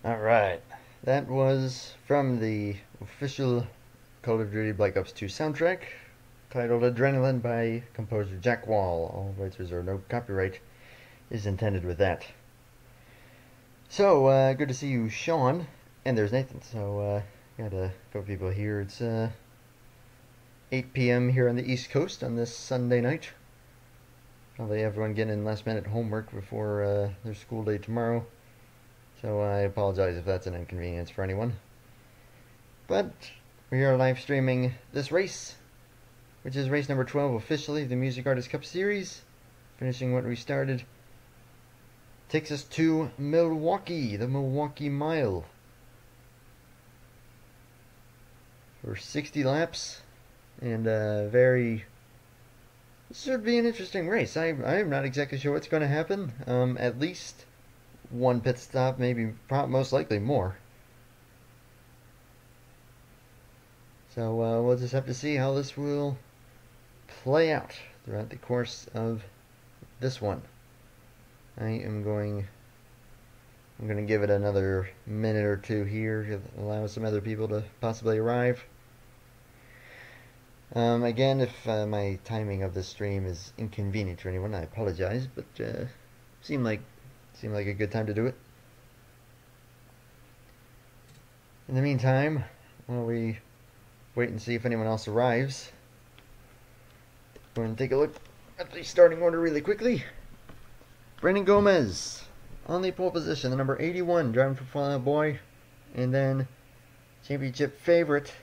Alright, that was from the official Call of Duty Black Ops 2 soundtrack, titled Adrenaline by composer Jack Wall. All rights reserved, no copyright is intended with that. So, good to see you, Sean, and there's Nathan. So, got a couple people here. It's 8 p.m. here on the East Coast on this Sunday night. Probably everyone getting in last minute homework before their school day tomorrow. So I apologize if that's an inconvenience for anyone. But we are live streaming this race, which is race number 12 officially, the Music Artist Cup Series. Finishing what we started. Takes us to Milwaukee, the Milwaukee Mile. For 60 laps. And this should be an interesting race. I'm not exactly sure what's going to happen. At least one pit stop, maybe most likely more. So we'll just have to see how this will play out throughout the course of this one. I'm going to give it another minute or two here to allow some other people to possibly arrive. Again, if my timing of this stream is inconvenient to anyone, I apologize, but seemed like a good time to do it. In the meantime, while we wait and see if anyone else arrives, go ahead and take a look at the starting order really quickly. Brandon Gomez on the pole position, the number 81, driving for Fall Out Boy, and then championship favorite,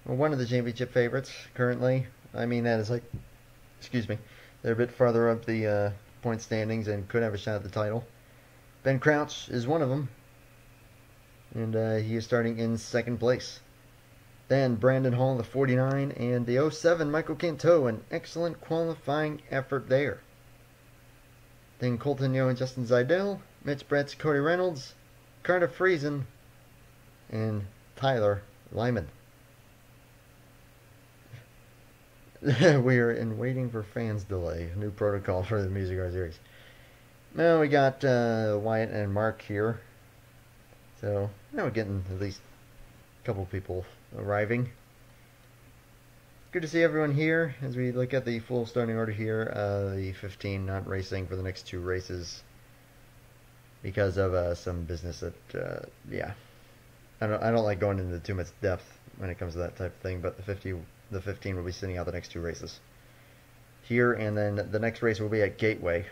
or one of the championship favorites currently. I mean, that is like, excuse me, they're a bit farther up the point standings and could have a shot at the title. Ben Crouch is one of them, and he is starting in second place. Then Brandon Hall, the 49, and the 07, Michael Canto, an excellent qualifying effort there. Then Colton Yo and Justin Zidell, Mitch Bretz, Cody Reynolds, Carter Friesen, and Tyler Lyman. We are in waiting for fans delay, new protocol for the Music Art Series. Now we got Wyatt and Mark here. So now we're getting at least a couple people arriving. Good to see everyone here as we look at the full starting order here. The 15 not racing for the next two races because of some business that, yeah. I don't like going into too much depth when it comes to that type of thing, but the 15 will be sitting out the next two races here, and then the next race will be at Gateway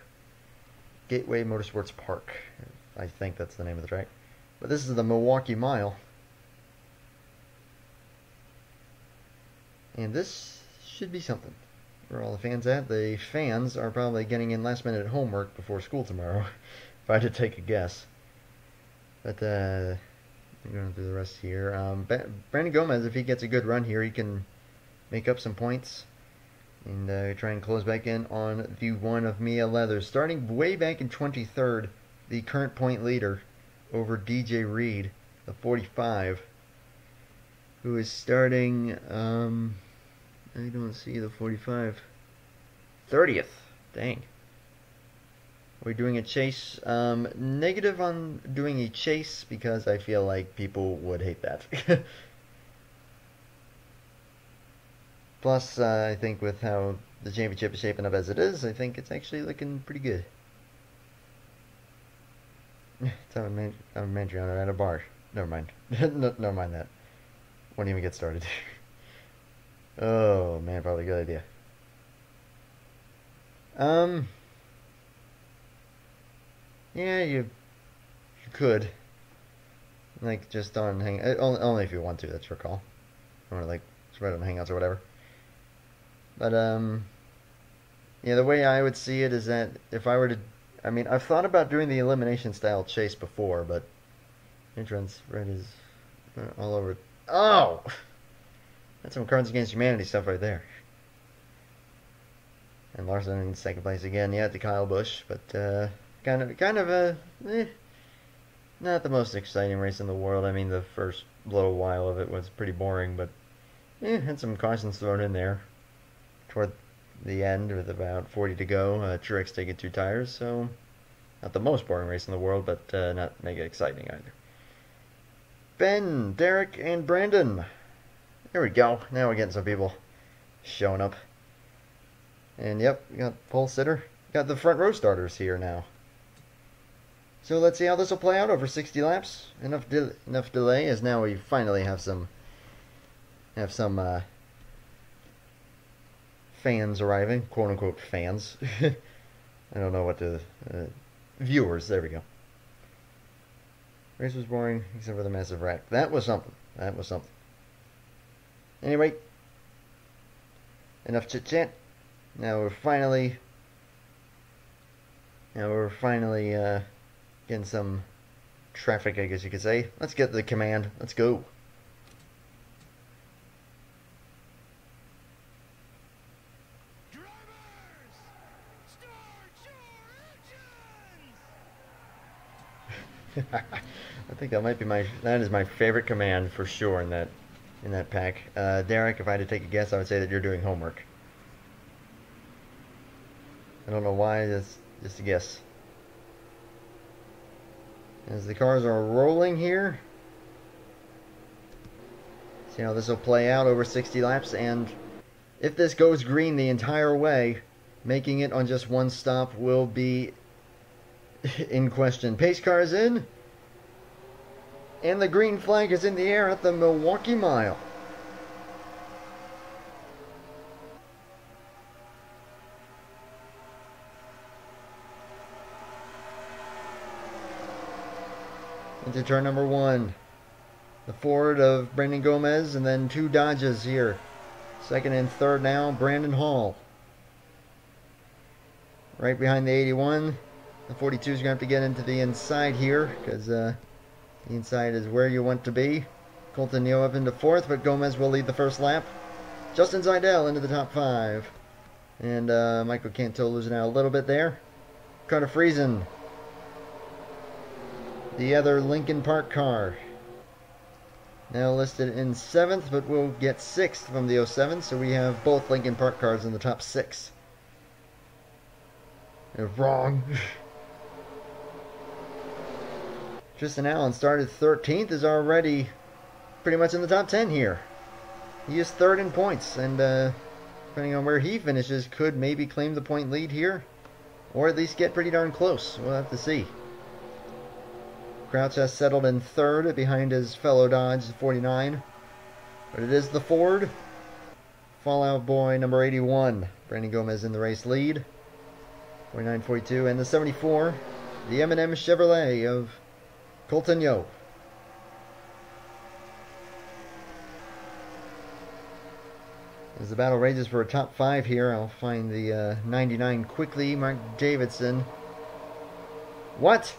Motorsports Park. I think that's the name of the track. But this is the Milwaukee Mile. And this should be something. Where all the fans at? The fans are probably getting in last minute homework before school tomorrow, if I had to take a guess. But I'm going through the rest here. Brandon Gomez, if he gets a good run here, he can make up some points and try and close back in on the one of Mia Leathers. Starting way back in 23rd, the current point leader over DJ Reed, the 45, who is starting, I don't see the 45, 30th, dang. Are we doing a chase? Negative on doing a chase because I feel like people would hate that. Plus, I think with how the championship is shaping up as it is, I think it's actually looking pretty good. It's on Mantrion at a bar. Never mind. Never mind that. Won't even get started. Oh man, probably a good idea. Yeah, you could. Like, just on only if you want to, that's your call. Or like, spread on Hangouts or whatever. But, yeah, the way I would see it is that if I were to, I mean, I've thought about doing the elimination style chase before, but entrance red is all over. Oh! That's some Cards Against Humanity stuff right there. And Larson in second place again, yeah, to Kyle Busch, but, kind of a, not the most exciting race in the world. I mean, the first little while of it was pretty boring, but, had some cautions thrown in there toward the end with about 40 to go. Truex taking two tires, so not the most boring race in the world, but not mega exciting either. Ben, Derek, and Brandon. There we go. Now we're getting some people showing up. And yep, we got pole sitter. Got the front row starters here now. So let's see how this will play out over 60 laps. Enough delay, as now we finally have some fans arriving, quote unquote fans. I don't know what the viewers. There we go. Race was boring except for the massive wreck. That was something. That was something. Anyway, enough chit chat. Now we're finally getting some traffic, I guess you could say. Let's get the command. Let's go. Drivers, start your engines! I think that might be that is my favorite command for sure in that pack. Derek, if I had to take a guess, I would say that you're doing homework. I don't know why, that's just a guess. As the cars are rolling here, see how this will play out over 60 laps, and if this goes green the entire way, making it on just one stop will be in question. Pace car is in, and the green flag is in the air at the Milwaukee mile. Into turn number 1. The Ford of Brandon Gomez, and then 2 Dodges here. Second and third now, Brandon Hall. Right behind the 81. The 42 is going to have to get into the inside here, because the inside is where you want to be. Colton Neo up into 4th, but Gomez will lead the first lap. Justin Seidel into the top 5. And Michael Canto losing out a little bit there. Carter Friesen, the other Lincoln Park car, now listed in 7th, but will get 6th from the 07, so we have both Lincoln Park cars in the top 6. They're wrong. Tristan Allen started 13th, is already pretty much in the top 10 here. He is 3rd in points, and depending on where he finishes, could maybe claim the point lead here, or at least get pretty darn close. We'll have to see. Crouch has settled in 3rd behind his fellow Dodge 49. But it is the Ford. Fallout Boy number 81. Brandon Gomez in the race lead. 49-42. And the 74. The M&M Chevrolet of Colton Yo. As the battle rages for a top 5 here, I'll find the 99 quickly. Mark Davidson. What?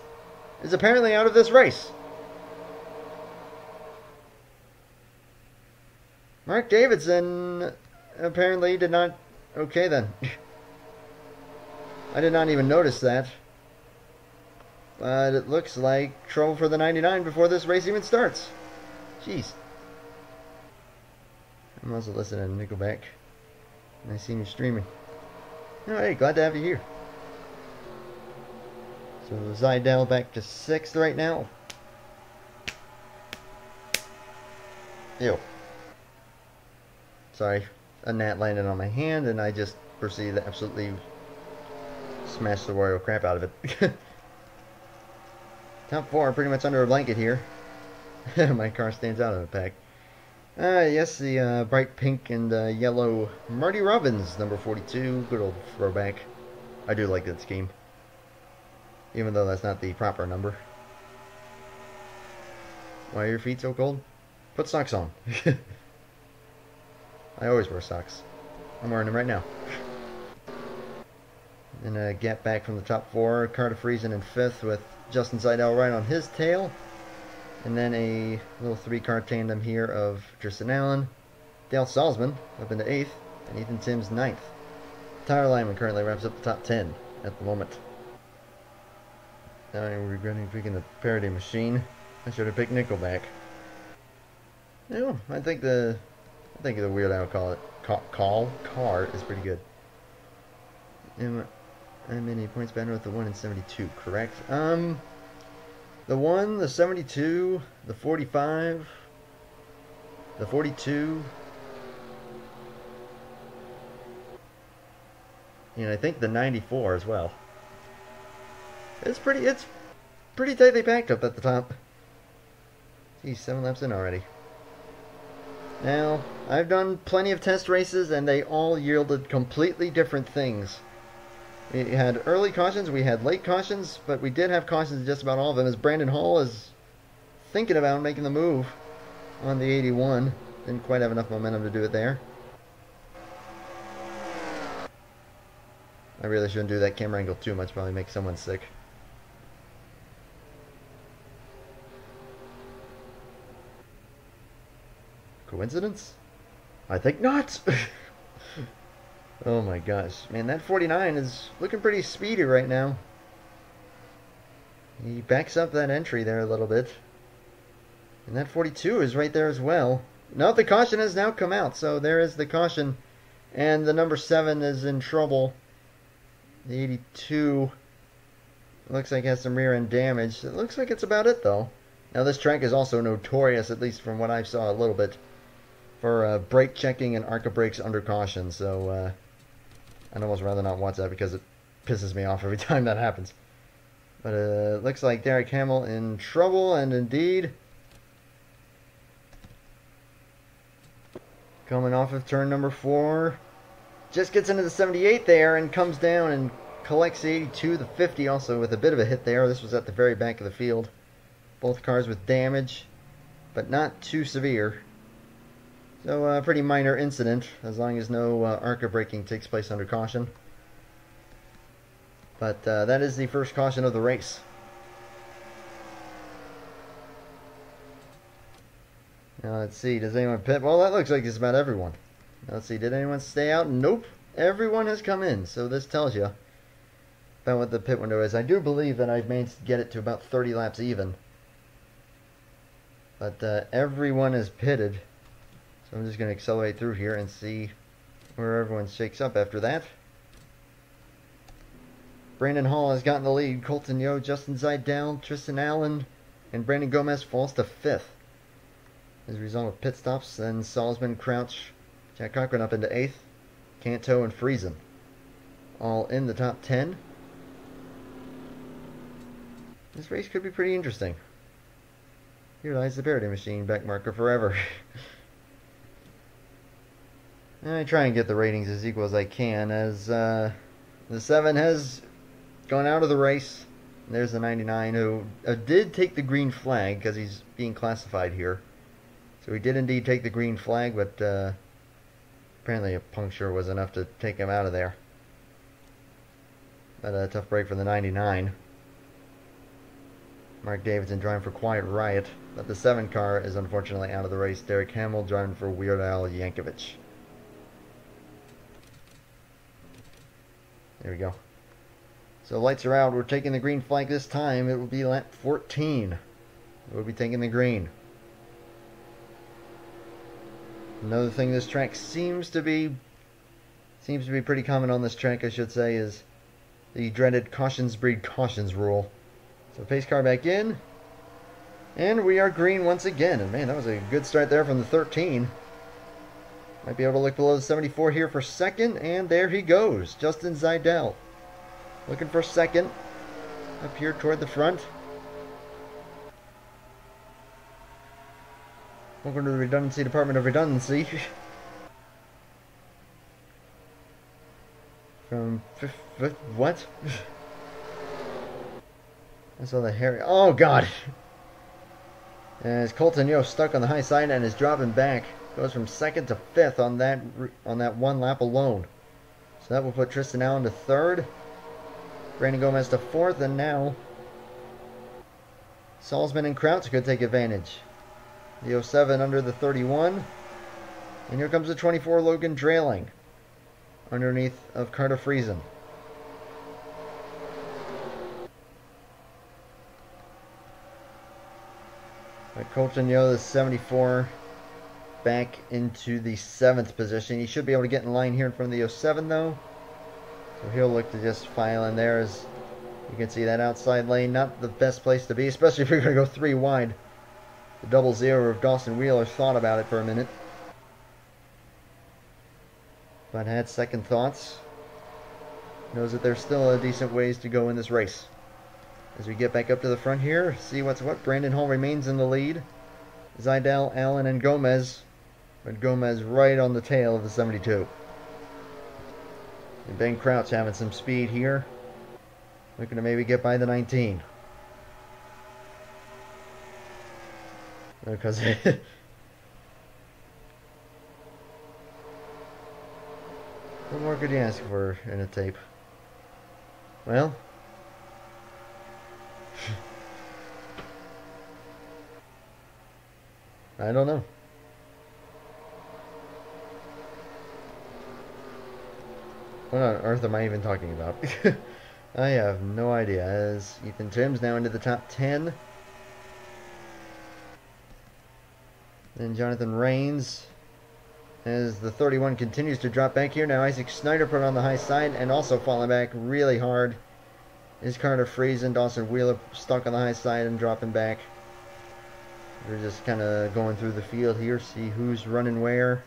Is apparently out of this race. Mark Davidson apparently did not... Okay then. I did not even notice that. But it looks like trouble for the 99 before this race even starts. Jeez. I'm also listening to Nickelback. And I see you streaming. Oh, hey, glad to have you here. So Seidel back to 6th right now. Ew. Sorry, a gnat landed on my hand and I just proceeded to absolutely smash the royal crap out of it. Top 4 pretty much under a blanket here. My car stands out of the pack. Yes, the bright pink and yellow Marty Robbins, number 42. Good old throwback. I do like that scheme, even though that's not the proper number. Why are your feet so cold? Put socks on. I always wear socks. I'm wearing them right now. And a gap back from the top 4. Carter Friesen in 5th with Justin Seidel right on his tail. And then a little 3-car tandem here of Tristan Allen, Dale Salzman up into 8th, and Ethan Timms 9th. Tyler Lyman currently wraps up the top 10 at the moment. Now I'm regretting picking the parody machine. I should have picked Nickelback. No, I think the Weird Al car is pretty good. I'm in a points banner with the 1 in 72, correct? The 1, the 72, the 45, the 42, and I think the 94 as well. It's pretty tightly packed up at the top. Geez, 7 laps in already. Now, I've done plenty of test races, and they all yielded completely different things. We had early cautions, we had late cautions, but we did have cautions in just about all of them, as Brandon Hall is thinking about making the move on the 81. Didn't quite have enough momentum to do it there. I really shouldn't do that camera angle too much, probably make someone sick. Coincidence? I think not! Oh my gosh. Man, that 49 is looking pretty speedy right now. He backs up that entry there a little bit. And that 42 is right there as well. No, the caution has now come out, so there is the caution. And the number 7 is in trouble. The 82 looks like it has some rear end damage. It looks like it's about it though. Now this track is also notorious, at least from what I saw a little bit, for brake checking and ARCA brakes under caution. So I'd almost rather not watch that because it pisses me off every time that happens. But it looks like Derek Hamill in trouble, and indeed, coming off of turn number 4, just gets into the 78 there and comes down and collects the 82, the 50 also with a bit of a hit there. This was at the very back of the field. Both cars with damage, but not too severe. So a pretty minor incident, as long as no ARCA braking takes place under caution. But that is the first caution of the race. Now let's see, does anyone pit? Well, that looks like it's about everyone. Now, let's see, did anyone stay out? Nope, everyone has come in. So this tells you about what the pit window is. I do believe that I've managed to get it to about 30 laps even. But everyone is pitted. So I'm just going to accelerate through here and see where everyone shakes up after that. Brandon Hall has gotten the lead. Colton Yo, Justin Zidell, Tristan Allen, and Brandon Gomez falls to 5th. As a result of pit stops, then Salzman, Crouch, Jack Cochran up into 8th. Canto and Friesen all in the top 10. This race could be pretty interesting. Here lies the parody machine, back marker forever. I try and get the ratings as equal as I can, as the 7 has gone out of the race. There's the 99 who did take the green flag because he's being classified here. So he did indeed take the green flag, but apparently a puncture was enough to take him out of there. But a tough break for the 99. Mark Davidson driving for Quiet Riot, but the 7 car is unfortunately out of the race. Derek Hamill driving for Weird Al Yankovic. There we go. So lights are out. We're taking the green flag this time. It will be lap 14. We'll be taking the green. Another thing this track seems to be pretty common on this track, I should say, is the dreaded cautions breed cautions rule. So pace car back in, and we are green once again. And man, that was a good start there from the 13. Might be able to look below the 74 here for second, and there he goes, Justin Zidell. Looking for second, up here toward the front. Welcome to the Redundancy Department of Redundancy. From what? I saw the hair. Oh god! As Colton Yo stuck on the high side and is dropping back, goes from 2nd to 5th on that one lap alone. So that will put Tristan Allen to 3rd, Brandon Gomez to 4th, and now Salzman and Crouch could take advantage. The 07 under the 31. And here comes the 24 Logan Drailing underneath of Carter Friesen. Colton Yo, the 74, back into the 7th position. He should be able to get in line here in front of the 07 though. So he'll look to just file in there as You can see that outside lane, not the best place to be, especially if you're going to go 3 wide. The double zero of Dawson Wheeler thought about it for a minute, but had second thoughts. Knows that there's still a decent ways to go in this race. As we get back up to the front here, see what's what. Brandon Hall remains in the lead. Zidell, Allen, and Gomez. But Gomez right on the tail of the 72. And Ben Crouch having some speed here. Looking to maybe get by the 19. Because what more could you ask for in a tape? Well, I don't know. What on earth am I even talking about? I have no idea. As Ethan Timms now into the top 10. Then Jonathan Rains, as the 31 continues to drop back here. Now Isaac Snyder put on the high side and also falling back really hard. Is Carter freezing? Dawson Wheeler stuck on the high side and dropping back. We're just kind of going through the field here, see who's running where.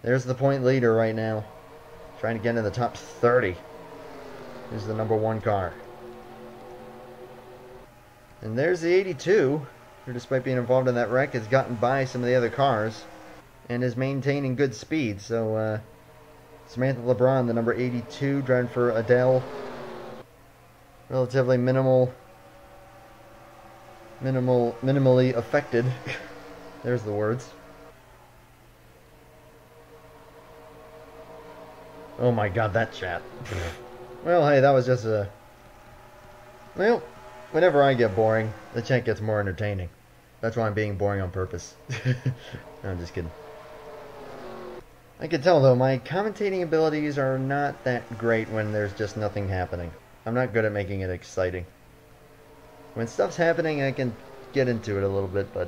There's the point leader right now, trying to get into the top 30. Here's the number 1 car. And there's the 82, who despite being involved in that wreck has gotten by some of the other cars and is maintaining good speed. So Samantha LeBron, the number 82, driving for Adele. Relatively minimally affected. There's the words. Oh my god, that chat. Well, hey, that was just a... Well, whenever I get boring, the chat gets more entertaining. That's why I'm being boring on purpose. No, I'm just kidding. I can tell, though, my commentating abilities are not that great when there's just nothing happening. I'm not good at making it exciting. When stuff's happening, I can get into it a little bit, but...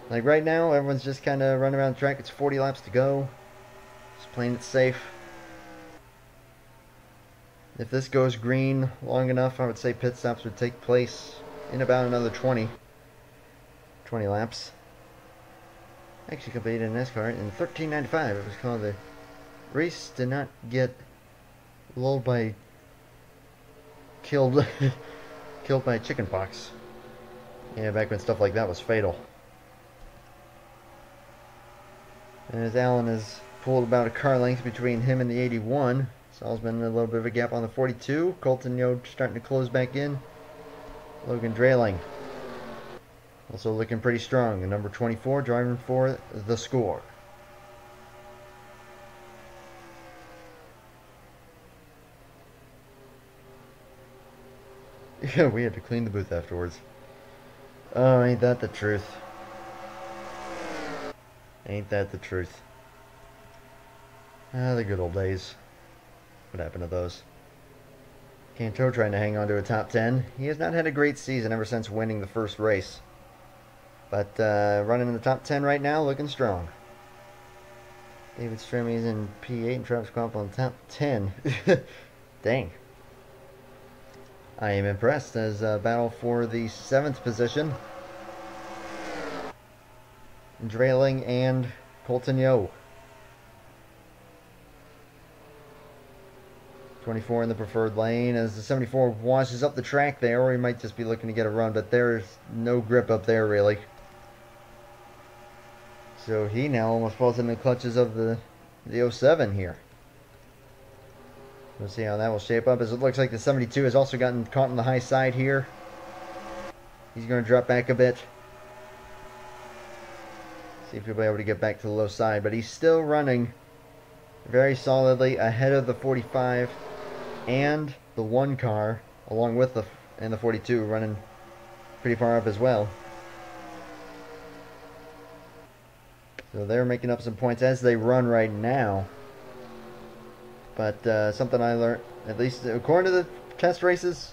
like right now, everyone's just kind of running around the track. It's 40 laps to go. Just playing it safe. If this goes green long enough, I would say pit stops would take place in about another 20 laps. Actually completed in NASCAR in 1395. It was called the race did not get lulled by killed by chickenpox. Yeah, back when stuff like that was fatal. And as Allen has pulled about a car length between him and the 81. Salzman a little bit of a gap on the 42. Colton Yo starting to close back in. Logan Drayling also looking pretty strong. The number 24 driving for the score. Yeah, we had to clean the booth afterwards. Oh, ain't that the truth? Ain't that the truth? Ah, the good old days. What happened to those? Canto trying to hang on to a top 10. He has not had a great season ever since winning the first race. But running in the top 10 right now, looking strong. David Stremmy's in P8 and Travis Crump on top 10. Dang. I am impressed as battle for the 7th position. Drayling and Colton Yo. 24 in the preferred lane as the 74 washes up the track there, or he might just be looking to get a run, but there's no grip up there really. So he now almost falls in the clutches of the 07 here. We'll see how that will shape up, as it looks like the 72 has also gotten caught on the high side here. He's going to drop back a bit. See if he'll be able to get back to the low side, but he's still running very solidly ahead of the 45 and the 1 car, along with the 42 running pretty far up as well. So they're making up some points as they run right now. But something I learned, at least according to the test races,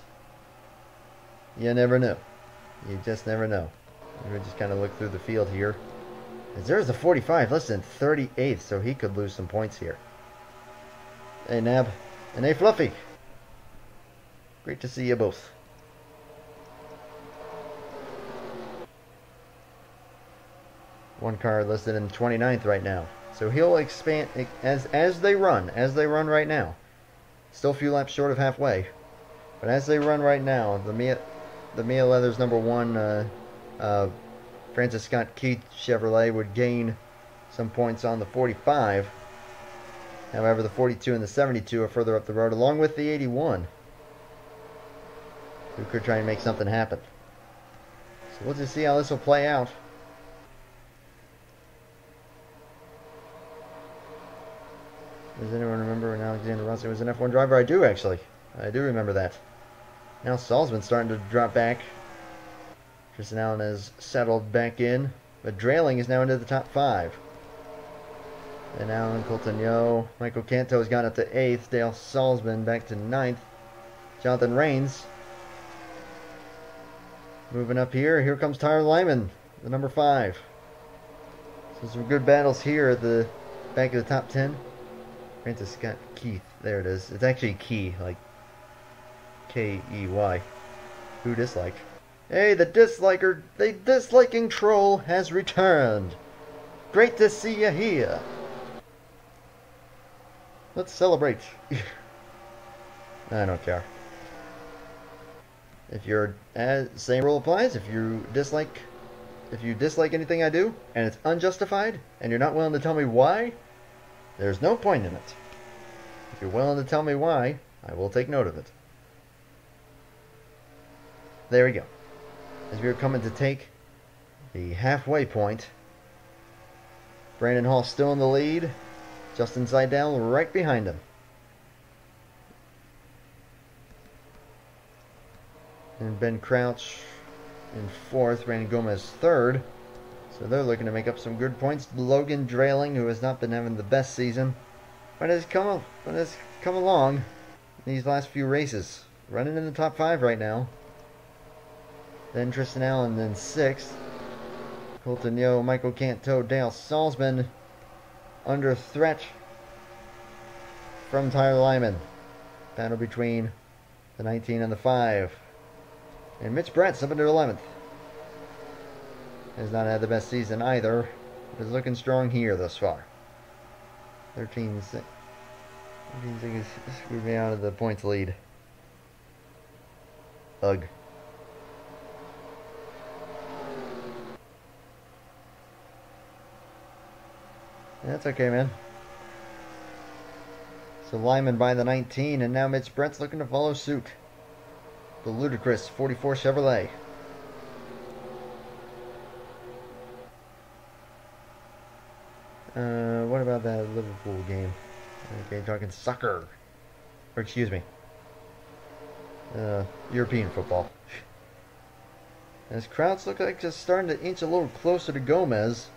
you never know. You just never know. We just kind of look through the field here. As there's the 45, listen, 38th, so he could lose some points here. Hey, Nab. And hey, Fluffy. Great to see you both. One car listed in 29th right now. So he'll expand as they run right now. Still a few laps short of halfway. But as they run right now, the Mia Leathers #1 Francis Scott Keith Chevrolet would gain some points on the 45. However, the 42 and the 72 are further up the road, along with the 81, who could try and make something happen. So we'll just see how this will play out. Does anyone remember when Alexander Rossi was an F1 driver? I do, actually. I do remember that. Now Salzman's starting to drop back. Tristan Allen has settled back in, but Drailing is now into the top 5. And Allen, Coltonio, Michael Canto has gone up to 8th. Dale Salzman back to 9th. Jonathan Rains moving up here. Here comes Tyler Lyman, the number 5. So some good battles here at the back of the top 10. Francis Scott Keith. There it is. It's actually Key, like K-E-Y. Who dislike? Hey, the disliking troll has returned. Great to see you here. Let's celebrate. I don't care. If you're same rule applies. If you dislike anything I do and it's unjustified and you're not willing to tell me why, there's no point in it. If you're willing to tell me why, I will take note of it. There we go. As we're coming to take the halfway point, Brandon Hall still in the lead. Justin Seidel right behind him. And Ben Crouch in 4th, Randy Gomez 3rd. So they're looking to make up some good points. Logan Drailing, who has not been having the best season, but has come along in these last few races. Running in the top 5 right now. Then Tristan Allen in 6th. Colton Yo, Michael Canto, Dale Salzman under threat from Tyler Lyman. Battle between the 19 and the 5. And Mitch Brett's up into 11th. Has not had the best season either. But is looking strong here thus far. 13 seconds screwed me out of the points lead. Ugh. That's okay, man. So Lyman by the 19, and now Mitch Brett's looking to follow suit. The ludicrous 44 Chevrolet. What about that Liverpool game? Okay, talking soccer. Or excuse me. European football. As Krauts look like just starting to inch a little closer to Gomez.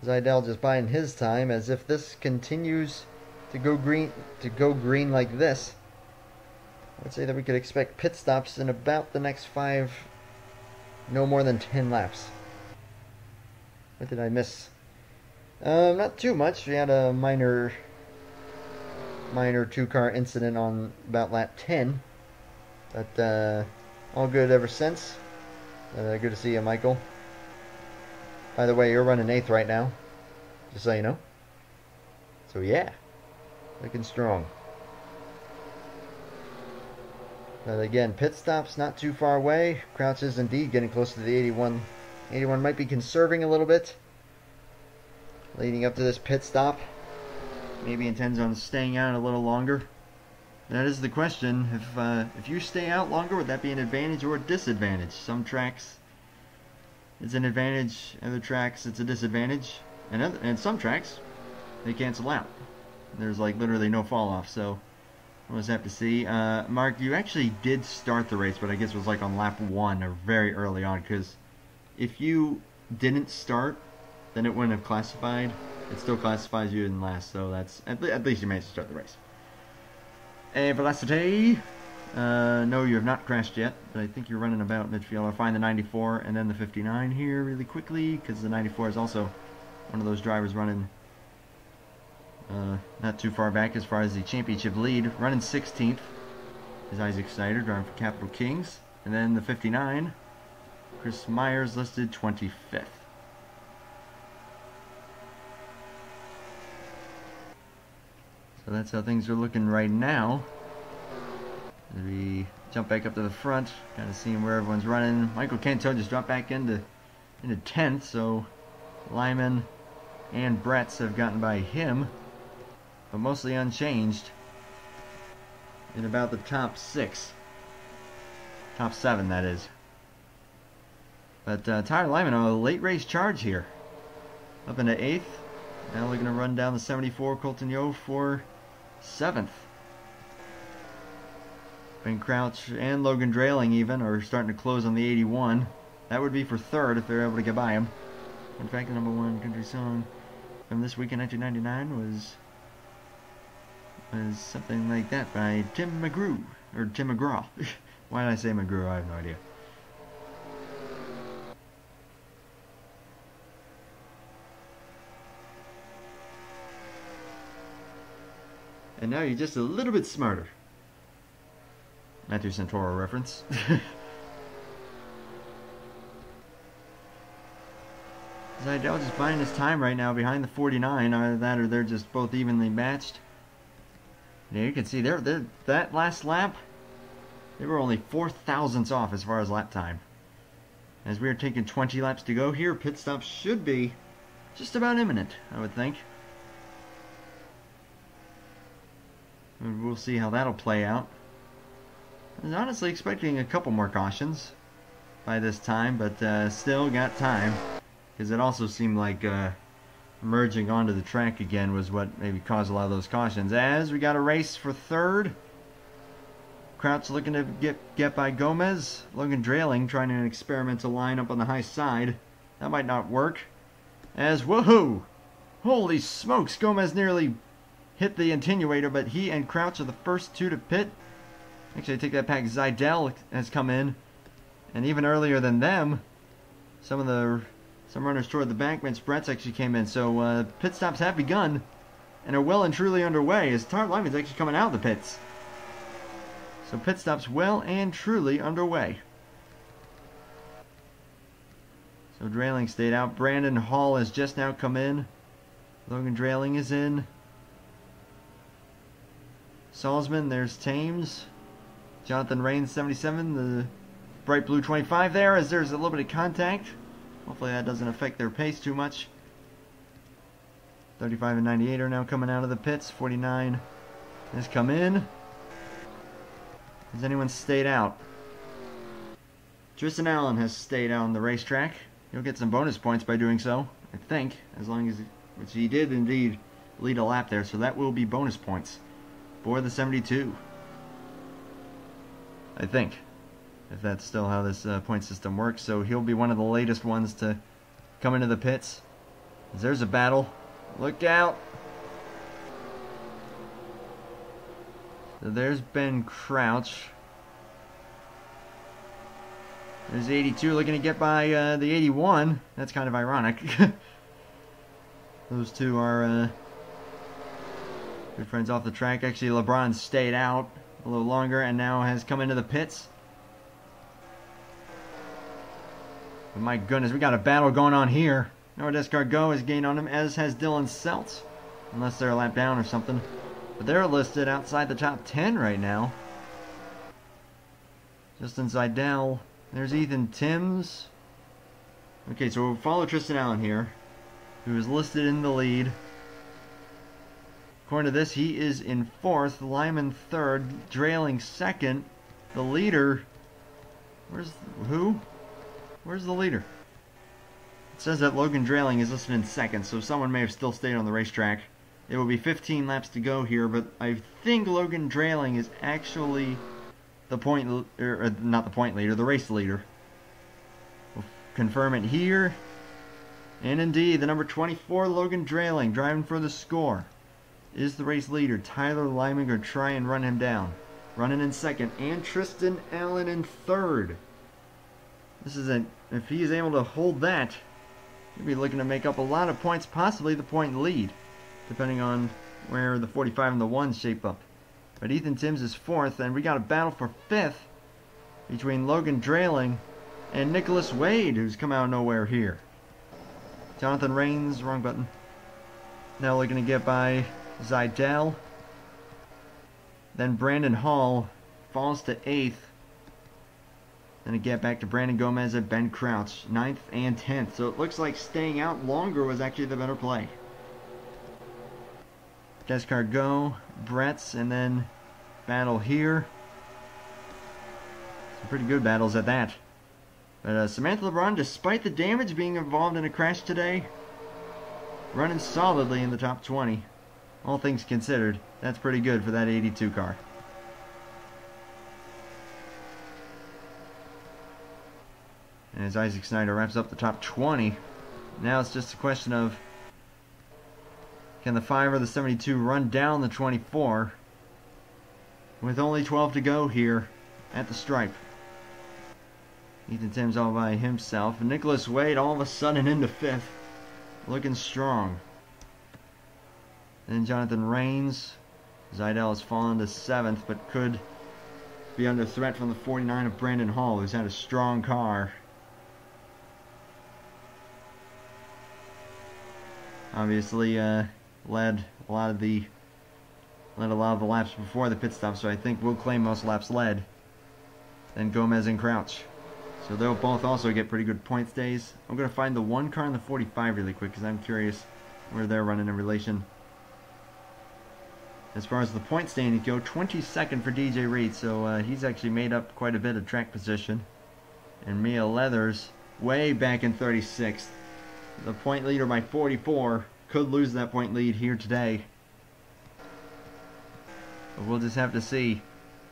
Seidel just buying his time, as if this continues to go green like this. I'd say that we could expect pit stops in about the next 5, no more than 10 laps. What did I miss? Not too much. We had a minor 2-car incident on about lap 10, but all good ever since. Good to see you, Michael. By the way, you're running 8th right now, just so you know. So yeah, looking strong. But again, pit stops not too far away. Crouch is indeed getting close to the 81. 81 might be conserving a little bit leading up to this pit stop. Maybe intends on staying out a little longer. That is the question. If you stay out longer, would that be an advantage or a disadvantage? Some tracks it's an advantage, other tracks it's a disadvantage, and some tracks they cancel out. There's like literally no fall off, so we'll just have to see. Mark, you actually did start the race, but I guess it was like on lap 1 or very early on, because if you didn't start, then it wouldn't have classified. It still classifies you in last, so that's at least you managed to start the race. And Velocity, no, you have not crashed yet, but I think you're running about midfield. I'll find the 94 and then the 59 here really quickly, because the 94 is also one of those drivers running not too far back as far as the championship lead, running 16th. is Isaac Snyder, driving for Capital Kings. And then the 59, Chris Myers, listed 25th. So that's how things are looking right now. As we jump back up to the front, kind of seeing where everyone's running. Michael Canto just dropped back into 10th, so Lyman and Brett's have gotten by him, but mostly unchanged in about the top 6. Top 7, that is. But Tyler Lyman on a late race charge here. Up into 8th. Now looking to run down the 74, Colton Yo for 7th. Ben Crouch and Logan Drayling even are starting to close on the 81. That would be for 3rd if they're able to get by him. In fact, the number 1 country song from this week in 1999 was something like that by Tim McGrew, or Tim McGraw. Why did I say McGrew? I have no idea. And now you're just a little bit smarter. Matthew Santoro reference. Zidell just buying his time right now behind the 49. Either that or they're just both evenly matched. Yeah, you can see that last lap, they were only 0.04 off as far as lap time. As we are taking 20 laps to go here, pit stop should be just about imminent, I would think. And we'll see how that'll play out. I was honestly expecting a couple more cautions by this time, but still got time. Because it also seemed like merging onto the track again was what maybe caused a lot of those cautions. As we got a race for 3rd. Crouch looking to get by Gomez. Logan Drayling trying an experimental line up on the high side. That might not work. As, woohoo! Holy smokes, Gomez nearly hit the attenuator, but he and Crouch are the first 2 to pit. Actually, I take that back. Zidell has come in. And even earlier than them, some runners toward the back, Vince Brett's actually came in. So pit stops have begun and are well and truly underway as Tyler Lyman's actually coming out of the pits. So pit stops well and truly underway. So Drayling stayed out. Brandon Hall has just now come in. Logan Drayling is in. Salzman, there's Thames. Jonathan Rains, 77. The bright blue 25 there, as there's a little bit of contact. Hopefully that doesn't affect their pace too much. 35 and 98 are now coming out of the pits. 49 has come in. Has anyone stayed out? Tristan Allen has stayed out on the racetrack. He'll get some bonus points by doing so, I think, as long as, which he did indeed lead a lap there, so that will be bonus points for the 72. I think, if that's still how this point system works. So he'll be one of the latest ones to come into the pits. There's a battle. Look out. So there's Ben Crouch. There's 82 looking to get by the 81. That's kind of ironic. Those two are good friends off the track. Actually, LeBron stayed out a little longer and now has come into the pits. But my goodness, we got a battle going on here. Noah Descargo has gained on him, as has Dylan Seltz. Unless they're a lap down or something. But they're listed outside the top 10 right now. Justin Zidell. There's Ethan Timms. Okay, so we'll follow Tristan Allen here, who is listed in the lead. According to this, he is in 4th, Lyman 3rd, Drayling 2nd. The leader, where's the leader? It says that Logan Drayling is listed in 2nd, so someone may have still stayed on the racetrack. It will be 15 laps to go here, but I think Logan Drayling is actually the the race leader. We'll confirm it here. And indeed, the number 24, Logan Drayling, driving for the score, is the race leader. Tyler Lyman going to try and run him down. Running in 2nd, and Tristan Allen in 3rd. This is if he is able to hold that, he'll be looking to make up a lot of points, possibly the point lead, depending on where the 45 and the 1s shape up. But Ethan Timms is 4th, and we got a battle for 5th between Logan Drayling and Nicholas Wade, who's come out of nowhere here. Jonathan Rains, wrong button. Now looking to get by Zidell. Then Brandon Hall falls to 8th. Then to get back to Brandon Gomez and Ben Crouch, 9th and 10th. So it looks like staying out longer was actually the better play. Descargo, Brett's, and then battle here. Some pretty good battles at that. But Samantha LeBron, despite the damage being involved in a crash today, running solidly in the top 20. All things considered, that's pretty good for that 82 car. And as Isaac Snyder wraps up the top 20, now it's just a question of, can the 5 or the 72 run down the 24 with only 12 to go here at the stripe? Ethan Timms all by himself. And Nicholas Wade all of a sudden into 5th. Looking strong. Then Jonathan Rains. Zidell has fallen to 7th, but could be under threat from the 49 of Brandon Hall, who's had a strong car. Obviously, led a lot of the laps before the pit stop, so I think we'll claim most laps led. Then Gomez and Crouch. So they'll both also get pretty good points days. I'm going to find the 1 car in the 45 really quick because I'm curious where they're running in relation. As far as the point standings go, 22nd for DJ Reed, so he's actually made up quite a bit of track position. And Mia Leathers way back in 36th. The point leader by 44 could lose that point lead here today. But we'll just have to see.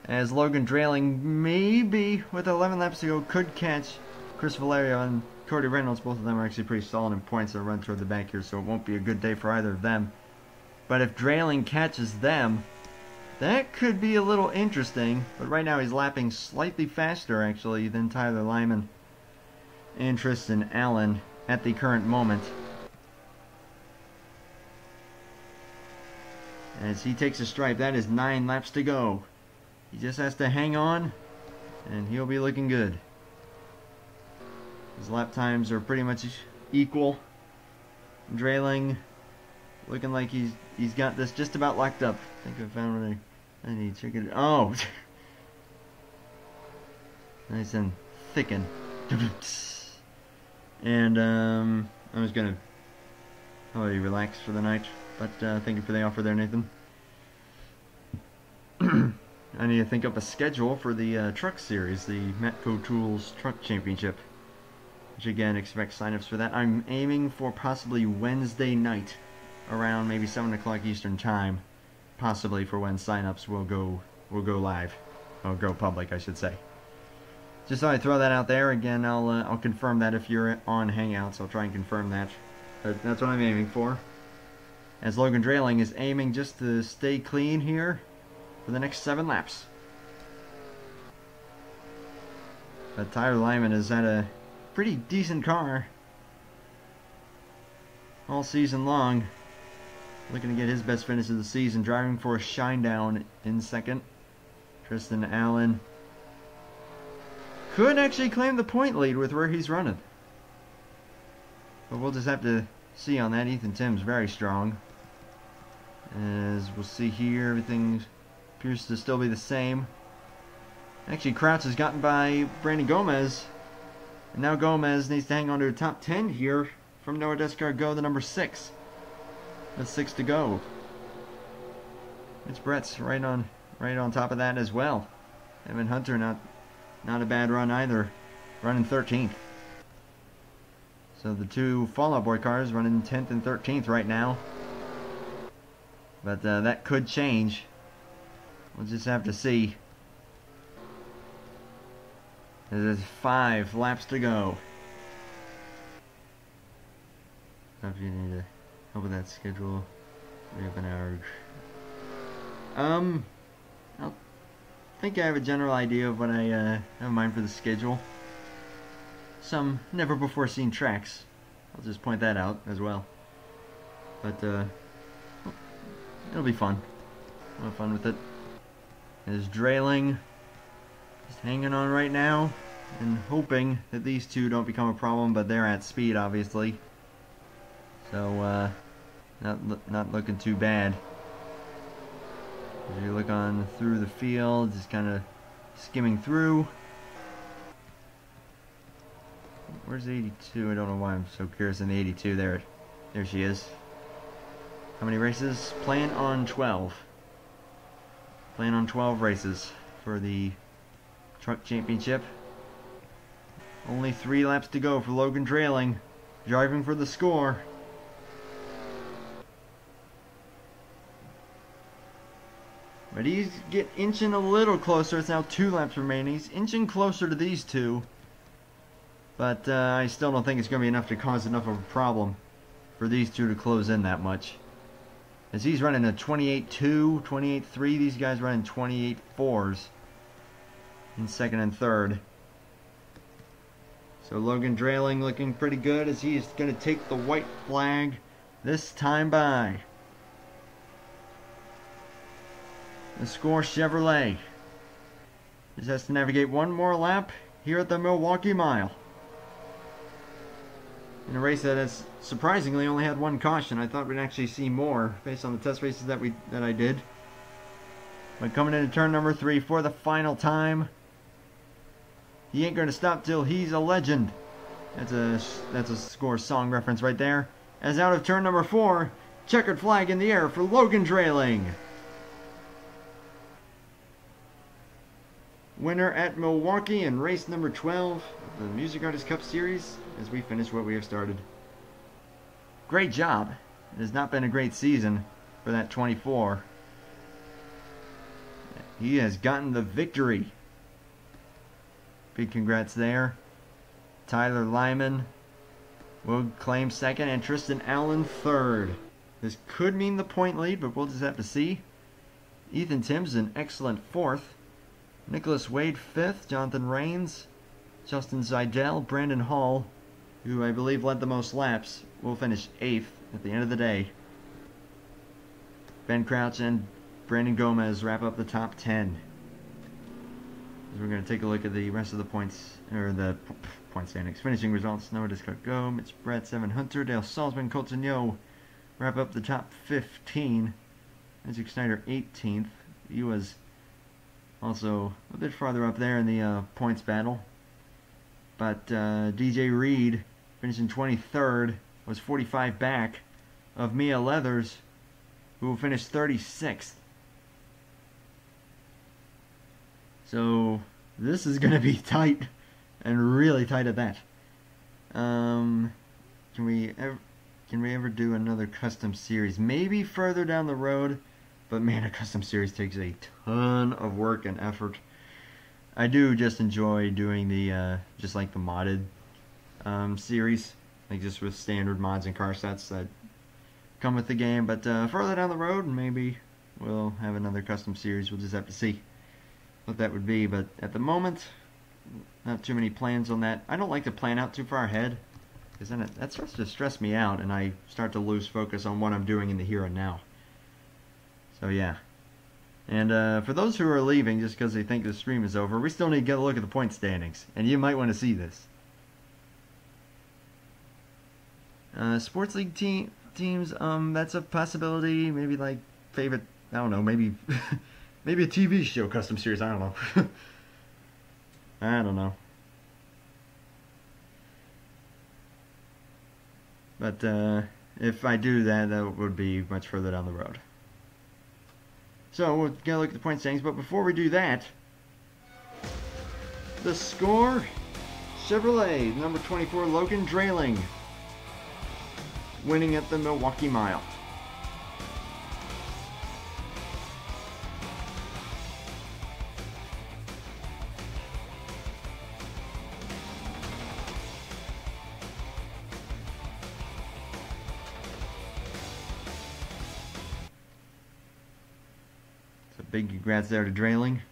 As Logan Drayling, maybe with 11 laps to go, could catch Chris Valerio and Cody Reynolds. Both of them are actually pretty solid in points that run toward the back here, so it won't be a good day for either of them. But if Drayling catches them, that could be a little interesting. But right now he's lapping slightly faster, actually, than Tyler Lyman and Tristan Allen at the current moment. As he takes a stripe, that is 9 laps to go. He just has to hang on, and he'll be looking good. His lap times are pretty much equal. Drayling looking like he's got this just about locked up. I think I found what I need to check it. Oh! Nice and thicken. And I'm just gonna probably relax for the night. But thank you for the offer there, Nathan. I need to think up a schedule for the truck series, the Matco Tools Truck Championship. Which again, expect signups for that. I'm aiming for possibly Wednesday night, around maybe 7 o'clock Eastern Time, possibly for when signups will go live, or go public, I should say. Just thought I'd throw that out there. Again, I'll confirm that if you're on Hangouts. I'll try and confirm that. But that's what I'm aiming for. As Logan Drayling is aiming just to stay clean here for the next 7 laps. But Tyler Lyman has had a pretty decent car all season long. Looking to get his best finish of the season, driving for a Shinedown in 2nd. Tristan Allen could actually claim the point lead with where he's running. But we'll just have to see on that. Ethan Timms very strong. As we'll see here, everything appears to still be the same. Actually, Crouch has gotten by Brandon Gomez. And now Gomez needs to hang on to a top 10 here from Noah Descargo, the number 6. With 6 to go. It's Brett's right on top of that as well. Evan Hunter not a bad run either, running 13th. So the two Fallout Boy cars running 10th and 13th right now. But that could change. We'll just have to see. There's 5 laps to go. If you need to help with that schedule, we have an hour. I think I have a general idea of what I have in mind for the schedule. Some never before seen tracks. I'll just point that out as well. But it'll be fun. I'll have fun with it. is Drailing just hanging on right now and hoping that these two don't become a problem, but they're at speed obviously. So not looking too bad. As you look on through the field, just kind of skimming through. Where's the 82? I don't know why I'm so curious in the 82. There she is. How many races? Plan on 12. Plan on 12 races for the Truck Championship. Only 3 laps to go for Logan Drailing, driving for the score. But he's inching a little closer. It's now 2 laps remaining. He's inching closer to these two. But I still don't think it's going to be enough to cause enough of a problem for these two to close in that much. As he's running a 28.2, 28.3. These guys running 28.4s in second and third. So Logan Drailing looking pretty good as he's going to take the white flag this time by. The score, Chevrolet just has to navigate one more lap here at the Milwaukee Mile. In a race that has surprisingly only had 1 caution. I thought we'd actually see more based on the test races that I did. But coming into turn number 3 for the final time. He ain't gonna stop till he's a legend. That's a score song reference right there. As out of turn number 4, checkered flag in the air for Logan Drailing. Winner at Milwaukee in race number 12 of the Music Artist Cup Series as we finish what we have started. Great job. It has not been a great season for that 24. He has gotten the victory. Big congrats there. Tyler Lyman will claim second and Tristan Allen third. This could mean the point lead, but we'll just have to see. Ethan Timms an excellent fourth. Nicholas Wade fifth. Jonathan Rains, Justin Seidel, Brandon Hall, who I believe led the most laps, will finish 8th at the end of the day. Ben Crouch and Brandon Gomez wrap up the top 10. We're going to take a look at the rest of the points, or the point standings. Finishing results: Noah Discott Go, Mitch Brett, 7 Hunter, Dale Salzman, Colton Yo wrap up the top 15. Isaac Snyder 18th. He was also a bit farther up there in the points battle. But DJ Reed finishing 23rd, was 45 back of Mia Leathers, who finished 36th. So this is going to be tight, and really tight at that. Can we ever do another custom series? Maybe further down the road, but man, a custom series takes a ton of work and effort. I do just enjoy doing the just like the modded series, like just with standard mods and car sets that come with the game. But further down the road, maybe we'll have another custom series. We'll just have to see what that would be. But at the moment, not too many plans on that. I don't like to plan out too far ahead, because then that starts to stress me out, and I start to lose focus on what I'm doing in the here and now. So yeah. And for those who are leaving just because they think the stream is over, we still need to get a look at the point standings, and you might want to see this. Sports league teams, that's a possibility. Maybe like favorite, I don't know, maybe maybe a TV show custom series, I don't know. I don't know. But if I do that, that would be much further down the road. So we're going to look at the point standings, but before we do that, the score: Chevrolet, number 24, Logan Drailing, winning at the Milwaukee Mile. Big congrats there to Drailing.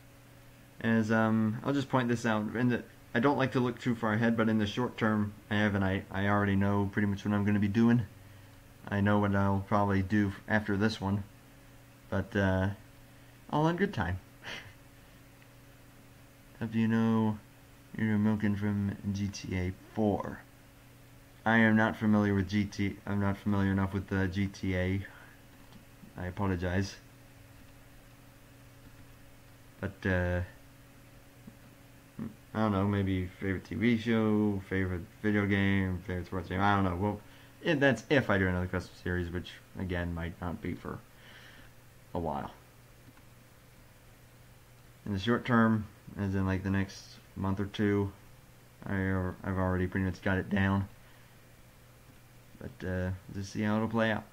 As I'll just point this out, and I don't like to look too far ahead, but in the short term, I already know pretty much what I'm going to be doing. I know what I'll probably do after this one, but all in good time. if you know you're milking from GTA 4. I am not familiar with GT. I'm not familiar enough with the GTA. I apologize. But I don't know. Maybe favorite TV show, favorite video game, favorite sports game. I don't know. Well, that's if I do another custom series, which again might not be for a while. In the short term, as in like the next month or two, I've already pretty much got it down. But just see how it'll play out.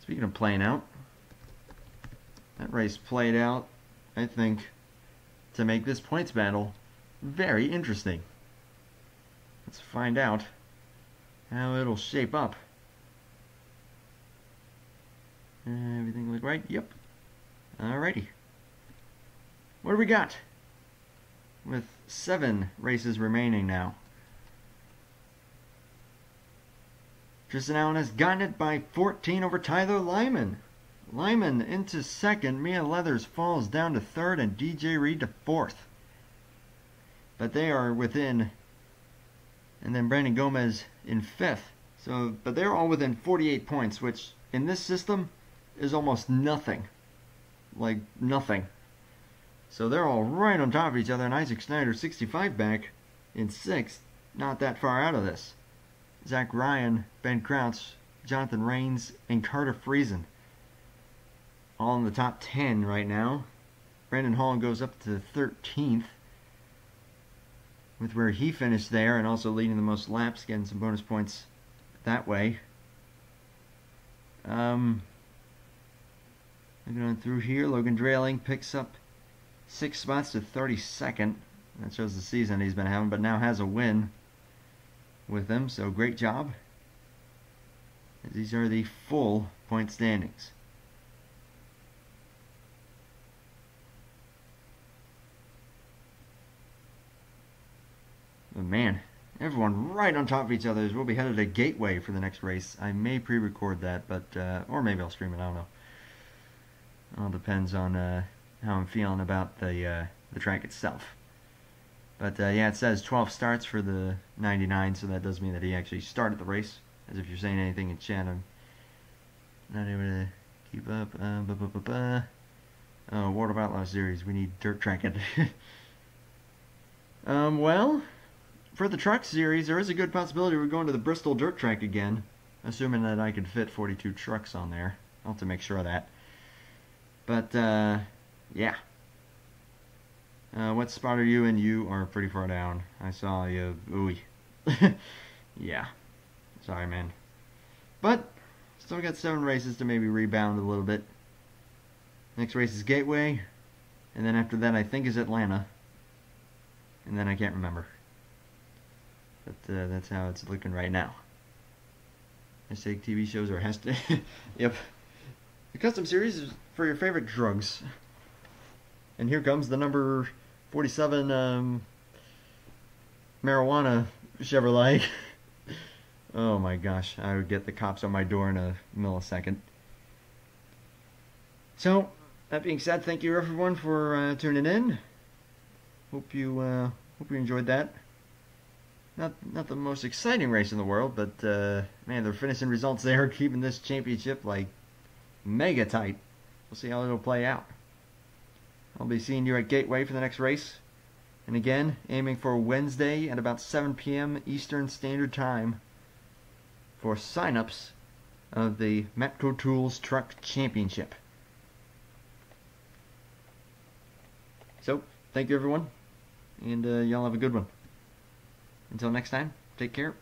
Speaking of playing out, that race played out, I think, to make this points battle very interesting. Let's find out how it'll shape up. Everything look right? Yep. Alrighty. What do we got? With 7 races remaining now. Tristan Allen has gotten it by 14 over Tyler Lyman. Lyman into second, Mia Leathers falls down to third, and DJ Reed to fourth. But they are within, and then Brandon Gomez in fifth. So, but they're all within 48 points, which in this system is almost nothing. Like nothing. So they're all right on top of each other, and Isaac Snyder 65 back in sixth, not that far out of this. Zach Ryan, Ben Crouch, Jonathan Rains, and Carter Friesen all in the top 10 right now. Brandon Hall goes up to 13th with where he finished there, and also leading the most laps, getting some bonus points that way. Looking on through here, Logan Drailing picks up 6 spots to 32nd. That shows the season he's been having, but now has a win with them, so great job. These are the full point standings. But man, everyone right on top of each other as we'll be headed to Gateway for the next race. I may pre-record that, but or maybe I'll stream it, I don't know. It all depends on how I'm feeling about the track itself. But yeah, it says 12 starts for the 99, so that does mean that he actually started the race. As if you're saying anything in chat, I'm not able to keep up. Oh, World of Outlaw series, we need dirt track it. Well, for the truck series, there is a good possibility we're going to the Bristol dirt track again, assuming that I can fit 42 trucks on there. I'll have to make sure of that. But yeah. What spot are you in? You are pretty far down. I saw you. Ooey. Yeah. Sorry, man. But, still got 7 races to maybe rebound a little bit. Next race is Gateway. And then after that, I think, is Atlanta. And then I can't remember. But that's how it's looking right now. Hashtag TV shows or hashtag... Yep. The custom series is for your favorite drugs. And here comes the number 47 marijuana Chevrolet. Oh my gosh, I would get the cops on my door in a millisecond. So, that being said, thank you everyone for tuning in. Hope you enjoyed that. Not the most exciting race in the world, but man, the finishing results there, keeping this championship like mega tight. We'll see how it'll play out. I'll be seeing you at Gateway for the next race. And again, aiming for Wednesday at about 7 p.m. Eastern Standard Time for sign-ups of the Matco Tools Truck Championship. So, thank you everyone, and y'all have a good one. Until next time, take care,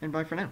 and bye for now.